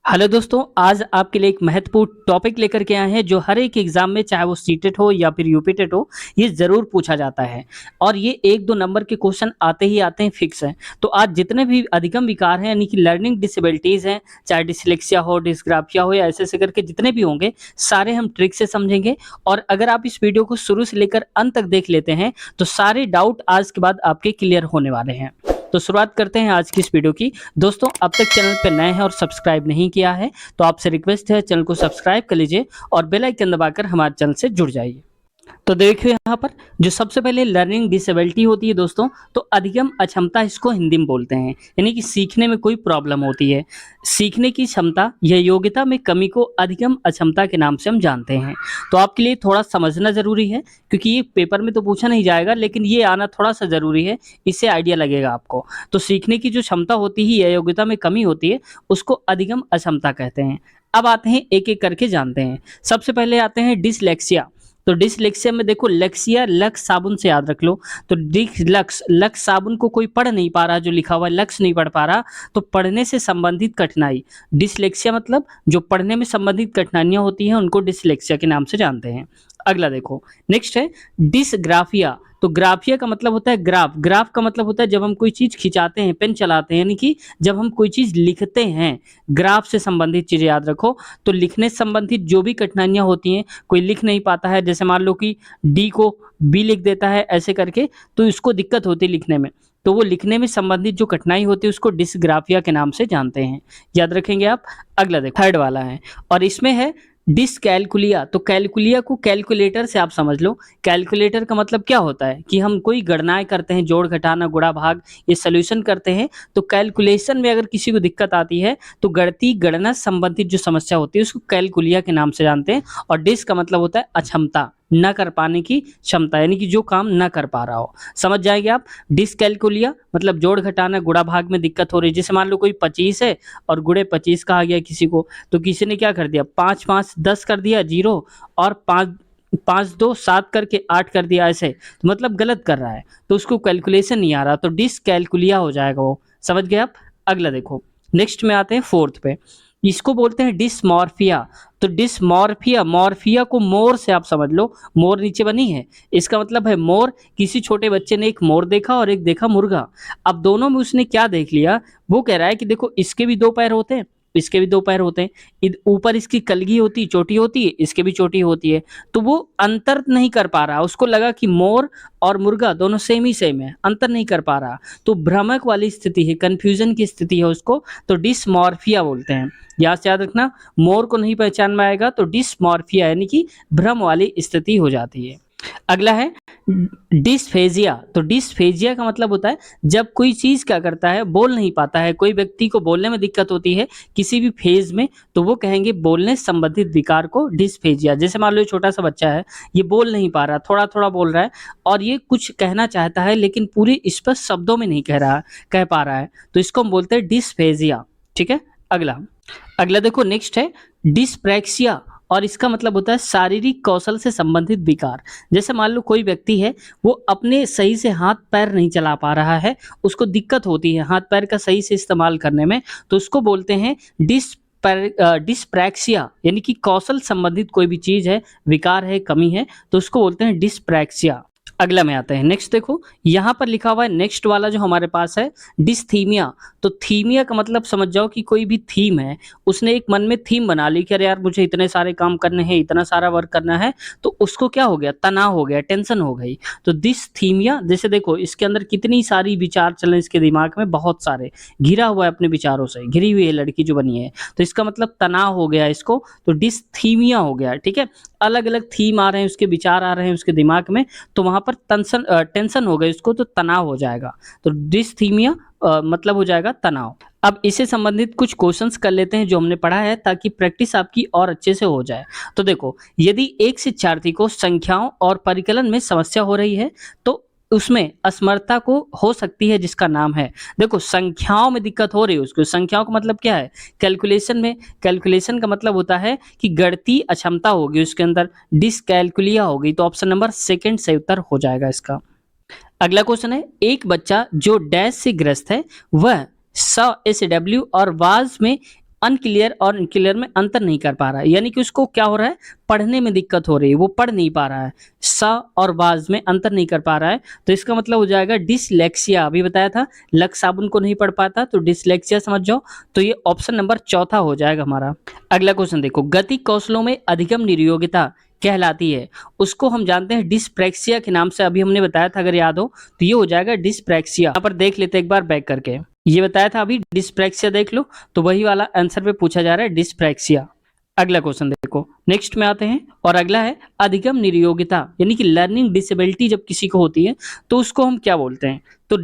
Hello दोस्तों, आज आपके लिए एक महत्वपूर्ण टॉपिक लेकर के आए हैं जो हर एक एग्जाम में चाहे वो सीटेट हो या फिर यूपीटेट हो, ये ज़रूर पूछा जाता है और ये 1-2 नंबर के क्वेश्चन आते ही आते हैं, फिक्स हैं। तो आज जितने भी अधिगम विकार हैं यानी कि लर्निंग डिसेबिलिटीज़ हैं, चाहे डिस्लेक्सिया हो, डिस्ग्राफिया हो या ऐसे-ऐसे करके जितने भी होंगे, सारे हम ट्रिक से समझेंगे और अगर आप इस वीडियो को शुरू से लेकर अंत तक देख लेते हैं, तो सारे डाउट आज के बाद आपके क्लियर होने वाले हैं। तो शुरुआत करते हैं आज की इस वीडियो की। दोस्तों, अब तक चैनल पे नए हैं और सब्सक्राइब नहीं किया है तो आपसे रिक्वेस्ट है चैनल को सब्सक्राइब कर लीजिए और बेल आइकन दबाकर हमारे चैनल से जुड़ जाइए। तो देखिए यहाँ पर जो सबसे पहले लर्निंग डिसेबिलिटी होती है दोस्तों, तो अधिगम अक्षमता इसको हिंदी में बोलते हैं, यानी कि सीखने में कोई प्रॉब्लम होती है। सीखने की क्षमता या योग्यता में कमी को अधिगम अक्षमता के नाम से हम जानते हैं। तो आपके लिए थोड़ा समझना ज़रूरी है क्योंकि ये पेपर में तो पूछा नहीं जाएगा, लेकिन ये आना थोड़ा-सा ज़रूरी है, इससे आइडिया लगेगा आपको। तो सीखने की जो क्षमता होती है या योग्यता में कमी होती है, उसको अधिगम अक्षमता कहते हैं। अब आते हैं एक-एक करके जानते हैं। सबसे पहले आते हैं डिसलेक्सिया। तो डिसलेक्सिया में देखो, लेक्सिया लक्स साबुन से याद रख लो। तो डिस लक्स लक्स साबुन को कोई पढ़ नहीं पा रहा, जो लिखा हुआ है लक्स नहीं पढ़ पा रहा, तो पढ़ने से संबंधित कठिनाई। डिसलेक्सिया मतलब जो पढ़ने में संबंधित कठिनाइयां होती हैं उनको डिसलेक्सिया के नाम से जानते हैं। अगला देखो, नेक्स्ट है डिसग्राफिया। तो ग्राफिया का मतलब होता है ग्राफ, ग्राफ का मतलब होता है जब हम कोई चीज खिंचाते हैं, पेन चलाते हैं, यानी कि जब हम कोई चीज लिखते हैं, ग्राफ से संबंधित चीजें याद रखो। तो लिखने से संबंधित जो भी कठिनाइयां होती हैं, कोई लिख नहीं पाता है, जैसे मान लो कि डी को बी लिख देता है ऐसे करके, तो इसको दिक्कत होती है लिखने में। तो वो लिखने में संबंधित जो कठिनाई होती है उसको डिसग्राफिया के नाम से जानते हैं, याद रखेंगे आप। अगला देखो, थर्ड वाला है और इसमें है डिसकैलकुलिया। तो कैलकुलिया को कैलकुलेटर से आप समझ लो। कैलकुलेटर का मतलब क्या होता है कि हम कोई गणनाएं करते हैं, जोड़ घटाना गुणा भाग, ये सॉल्यूशन करते हैं। तो कैलकुलेशन में अगर किसी को दिक्कत आती है तो गणितीय गणना संबंधित जो समस्या होती है उसको कैलकुलिया के नाम से जानते हैं। और डिस का मतलब होता है अक्षमता, न कर पाने की क्षमता, यानी कि जो काम न कर पा रहा हो। समझ जाएंगे आप। डिसकैलकुलिया मतलब जोड़ घटाना गुणा भाग में दिक्कत हो रही है। जैसे मान लो कोई 25 है और गुणे 25 कहा गया किसी को, तो किसी ने क्या कर दिया, 5 5 10 कर दिया जीरो, और 5 5 2 7 करके 8 कर दिया ऐसे, तो मतलब गलत कर रहा है, तो उसको कैलकुलेशन नहीं आ रहा, तो डिसकैलकुलिया हो जाएगा वो। समझ गए आप। अगला देखो, नेक्स्ट में आते हैं फोर्थ पे। इसको बोलते हैं डिसमॉर्फिया। तो डिसमॉर्फिया, मॉर्फिया को मोर से आप समझ लो, मोर नीचे बनी है, इसका मतलब है मोर। किसी छोटे बच्चे ने एक मोर देखा और एक देखा मुर्गा। अब दोनों में उसने क्या देख लिया, वो कह रहा है कि देखो इसके भी 2 पैर होते हैं, इसके भी 2 पैर होते हैं, ऊपर इसकी कलगी होती, चोटी होती है, इसके भी चोटी होती है। तो वो अंतर नहीं कर पा रहा, उसको लगा कि मोर और मुर्गा दोनों सेम ही सेम है, अंतर नहीं कर पा रहा। तो भ्रमक वाली स्थिति है, कंफ्यूजन की स्थिति है उसको, तो डिसमॉर्फिया बोलते हैं। यहाँ से याद रखना, मोर को नहीं पहचान में आएगा तो डिसमॉर्फिया यानी कि भ्रम वाली स्थिति हो जाती है। अगला है डिस्फेजिया। तो डिस्फेजिया का मतलब होता है जब कोई चीज क्या करता है, बोल नहीं पाता है, कोई व्यक्ति को बोलने में दिक्कत होती है किसी भी फेज में, तो वो कहेंगे बोलने से संबंधित विकार को डिस्फेजिया। जैसे मान लो ये छोटा सा बच्चा है, ये बोल नहीं पा रहा, थोड़ा थोड़ा बोल रहा है और ये कुछ कहना चाहता है लेकिन पूरी स्पष्ट शब्दों में नहीं कह पा रहा है, तो इसको हम बोलते हैं डिस्फेजिया। ठीक है। अगला अगला देखो, नेक्स्ट है डिस्प्रैक्सिया और इसका मतलब होता है शारीरिक कौशल से संबंधित विकार। जैसे मान लो कोई व्यक्ति है, वो अपने सही से हाथ पैर नहीं चला पा रहा है, उसको दिक्कत होती है हाथ पैर का सही से इस्तेमाल करने में, तो उसको बोलते हैं डिस्प्रैक्सिया, यानी कि कौशल संबंधित कोई भी चीज है, विकार है, कमी है, तो उसको बोलते हैं डिस्प्रैक्सिया। अगला में आते हैं, नेक्स्ट देखो, यहाँ पर लिखा हुआ है नेक्स्ट वाला जो हमारे पास है डिस्थीमिया। तो थीमिया का मतलब समझ जाओ कि कोई भी थीम है, उसने एक मन में थीम बना ली कि अरे यार मुझे इतने सारे काम करने हैं, इतना सारा वर्क करना है, तो उसको क्या हो गया, तनाव हो गया, टेंशन हो गई। तो डिस्थीमिया, जैसे देखो इसके अंदर कितनी सारी विचार चल रहे हैं इसके दिमाग में, बहुत सारे, घिरा हुआ है अपने विचारों से, घिरी हुई है लड़की जो बनी है, तो इसका मतलब तनाव हो गया इसको, तो डिस्थीमिया हो गया। ठीक है। अलग अलग थीम आ रहे हैं, उसके विचार आ रहे हैं उसके दिमाग में, तो वहां पर टेंशन हो गई उसको, तो तनाव हो जाएगा। तो डिस्थीमिया मतलब हो जाएगा तनाव। अब इससे संबंधित कुछ क्वेश्चंस कर लेते हैं जो हमने पढ़ा है, ताकि प्रैक्टिस आपकी और अच्छे से हो जाए। तो देखो, यदि एक शिक्षार्थी को संख्याओं और परिकलन में समस्या हो रही है, तो उसमें असमर्थता को हो सकती है जिसका नाम है, देखो संख्याओं में दिक्कत हो रही है उसको, संख्याओं का मतलब क्या है, कैलकुलेशन में, कैलकुलेशन का मतलब होता है कि गणितीय अक्षमता होगी उसके अंदर, डिसकैलकुलिया होगी, तो ऑप्शन नंबर सेकंड सही उत्तर हो जाएगा इसका। अगला क्वेश्चन है, एक बच्चा जो डैश से ग्रस्त है, वह SW और वाज में अनक्लियर और क्लियर में अंतर नहीं कर पा रहा है, यानी कि उसको क्या हो रहा है, पढ़ने में दिक्कत हो रही है, वो पढ़ नहीं पा रहा है, स और वाज में अंतर नहीं कर पा रहा है। तो इसका मतलब हो जाएगा डिसलेक्सिया। अभी बताया था लक्स साबुन को नहीं पढ़ पाता, तो डिसलेक्सिया समझ जाओ। तो ये ऑप्शन नंबर चौथा हो जाएगा हमारा। अगला क्वेश्चन देखो, गति कौशलों में अधिगम निरयोगिता कहलाती है, उसको हम जानते हैं डिस्प्रैक्सिया के नाम से, अभी हमने बताया था अगर याद हो, तो ये हो जाएगा डिस्प्रैक्सिया। यहाँ पर देख लेते हैं एक बार बैक करके, ये बताया था अभी डिस्प्रैक्सिया, देख लो, तो वही वाला आंसर पे पूछा जा रहा है डिस्प्रैक्सिया। अगला क्वेश्चन देखो, नेक्स्ट में आते हैं, और अगला है अधिगम निरयोगिता, यानी कि लर्निंग डिसेबिलिटी जब किसी को होती है तो उसको हम क्या बोलते हैं। तो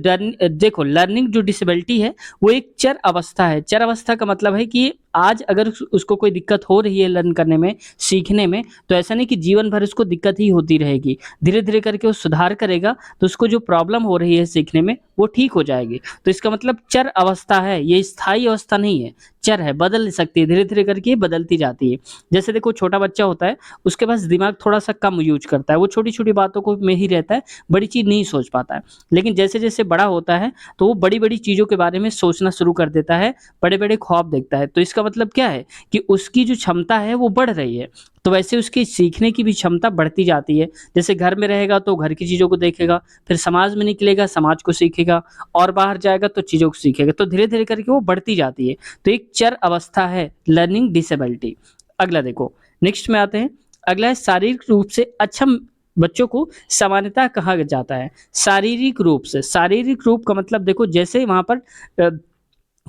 देखो, लर्निंग जो डिसेबिलिटी है वो एक चर अवस्था है। चर अवस्था का मतलब है कि आज अगर उसको कोई दिक्कत हो रही है लर्न करने में, सीखने में, तो ऐसा नहीं कि जीवन भर उसको दिक्कत ही होती रहेगी। धीरे धीरे करके वो सुधार करेगा तो उसको जो प्रॉब्लम हो रही है सीखने में वो ठीक हो जाएगी। तो इसका मतलब चर अवस्था है, ये स्थायी अवस्था नहीं है, चर है, बदल सकती है, धीरे धीरे करके बदलती जाती है। जैसे देखो, छोटा बच्चा होता है, उसके पास दिमाग थोड़ा सा कम यूज करता है, वो छोटी छोटी बातों को में ही रहता है, बड़ी चीज नहीं सोच पाता है। लेकिन जैसे जैसे बड़ा होता है तो वो बड़ी बड़ी चीजों के बारे में सोचना शुरू कर देता है, बड़े बड़े ख्वाब देखता है। तो इसका मतलब क्या है कि उसकी जो क्षमता है वो बढ़ रही है। तो वैसे उसकी सीखने की भी क्षमता बढ़ती जाती है। जैसे घर में रहेगा तो घर की चीज़ों को देखेगा, फिर समाज में निकलेगा, समाज को सीखेगा, और बाहर जाएगा तो चीज़ों को सीखेगा। तो धीरे धीरे करके वो बढ़ती जाती है। तो एक चर अवस्था है लर्निंग डिसेबिलिटी। अगला देखो, नेक्स्ट में आते हैं। अगला है शारीरिक रूप से अक्षम बच्चों को सामान्यतः कहा जाता है। शारीरिक रूप से, शारीरिक रूप का मतलब देखो, जैसे वहां पर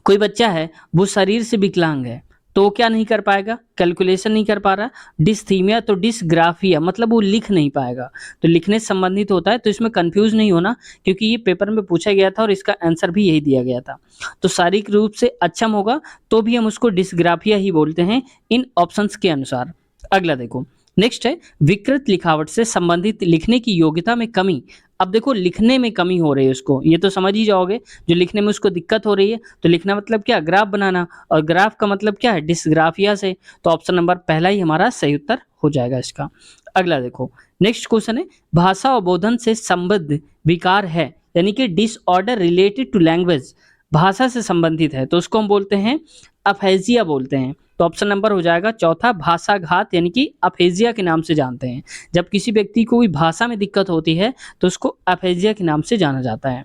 कोई बच्चा है वो शरीर से विकलांग है, तो वो क्या नहीं कर पाएगा, कैलकुलेशन नहीं कर पा रहा। डिस्थीमिया तो डिसग्राफिया, मतलब वो लिख नहीं पाएगा, तो लिखने से संबंधित होता है। तो इसमें कंफ्यूज नहीं होना, क्योंकि ये पेपर में पूछा गया था और इसका आंसर भी यही दिया गया था। तो शारीरिक रूप से अक्षम होगा तो भी हम उसको डिसग्राफिया ही बोलते हैं इन ऑप्शंस के अनुसार। अगला देखो, नेक्स्ट है विकृत लिखावट से संबंधित लिखने की योग्यता में कमी। अब देखो, लिखने में कमी हो रही है उसको, ये तो समझ ही जाओगे, जो लिखने में उसको दिक्कत हो रही है। तो लिखना मतलब क्या, ग्राफ बनाना, और ग्राफ का मतलब क्या है, डिस्ग्राफिया से। तो ऑप्शन नंबर पहला ही हमारा सही उत्तर हो जाएगा इसका। अगला देखो, नेक्स्ट क्वेश्चन है भाषा अवबोधन से संबद्ध विकार है, यानी कि डिसऑर्डर रिलेटेड टू लैंग्वेज, भाषा से संबंधित है, तो उसको हम बोलते हैं अफेजिया बोलते हैं। तो ऑप्शन नंबर हो जाएगा चौथा भाषाघात, यानी कि अफेजिया के नाम से जानते हैं। जब किसी व्यक्ति को कोई भाषा में दिक्कत होती है तो उसको अफेजिया के नाम से जाना जाता है।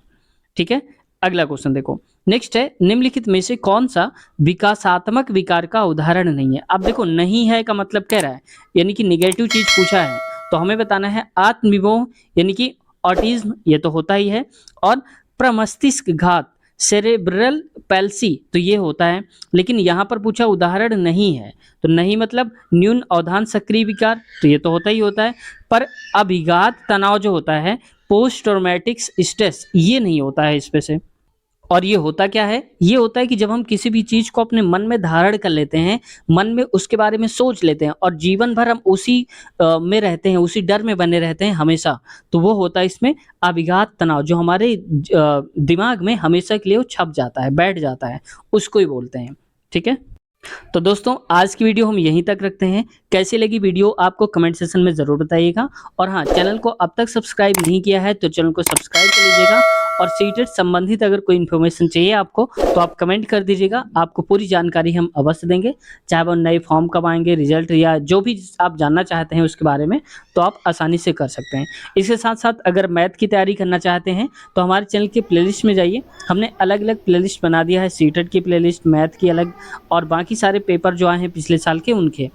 ठीक है, अगला क्वेश्चन देखो, नेक्स्ट है निम्नलिखित में से कौन सा विकासात्मक विकार का उदाहरण नहीं है। अब देखो, नहीं है का मतलब कह रहा है, यानी कि निगेटिव चीज पूछा है, तो हमें बताना है आत्मविमोह, यानी कि ऑटिज्म, ये तो होता ही है, और प्रमस्तिष्क घात, सेरेब्रल पैल्सी, तो ये होता है। लेकिन यहाँ पर पूछा उदाहरण नहीं है, तो नहीं मतलब न्यून अवधान सक्रिय विकार, तो ये तो होता ही होता है। पर अभिघात तनाव जो होता है, पोस्ट ट्रॉमेटिक स्ट्रेस, ये नहीं होता है इसमें से। और ये होता क्या है, ये होता है कि जब हम किसी भी चीज को अपने मन में धारण कर लेते हैं, मन में उसके बारे में सोच लेते हैं, और जीवन भर हम उसी में रहते हैं, उसी डर में बने रहते हैं हमेशा, तो वो होता है इसमें अभिघात तनाव, जो हमारे दिमाग में हमेशा के लिए वो छप जाता है, बैठ जाता है, उसको ही बोलते हैं। ठीक है, तो दोस्तों आज की वीडियो हम यहीं तक रखते हैं। कैसी लगी वीडियो आपको कमेंट सेक्शन में ज़रूर बताइएगा, और हाँ, चैनल को अब तक सब्सक्राइब नहीं किया है तो चैनल को सब्सक्राइब कर लीजिएगा, और सीटेट संबंधित अगर कोई इन्फॉर्मेशन चाहिए आपको तो आप कमेंट कर दीजिएगा, आपको पूरी जानकारी हम अवश्य देंगे। चाहे वो नए फॉर्म कब आएंगे, रिजल्ट, या जो भी आप जानना चाहते हैं उसके बारे में, तो आप आसानी से कर सकते हैं। इसके साथ साथ अगर मैथ की तैयारी करना चाहते हैं तो हमारे चैनल के प्लेलिस्ट में जाइए, हमने अलग अलग प्लेलिस्ट बना दिया है, सीटेट की प्लेलिस्ट, मैथ की अलग, और बाकी सारे पेपर जो आए हैं पिछले साल के उनके।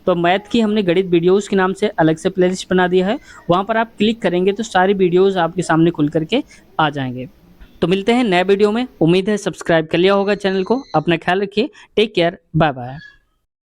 तो मैथ की हमने गणित वीडियोस के नाम से अलग से प्लेलिस्ट बना दिया है, वहाँ पर आप क्लिक करेंगे तो सारी वीडियोस आपके सामने खुल करके आ जाएंगे। तो मिलते हैं नए वीडियो में, उम्मीद है सब्सक्राइब कर लिया होगा चैनल को। अपना ख्याल रखिए, टेक केयर, बाय बाय।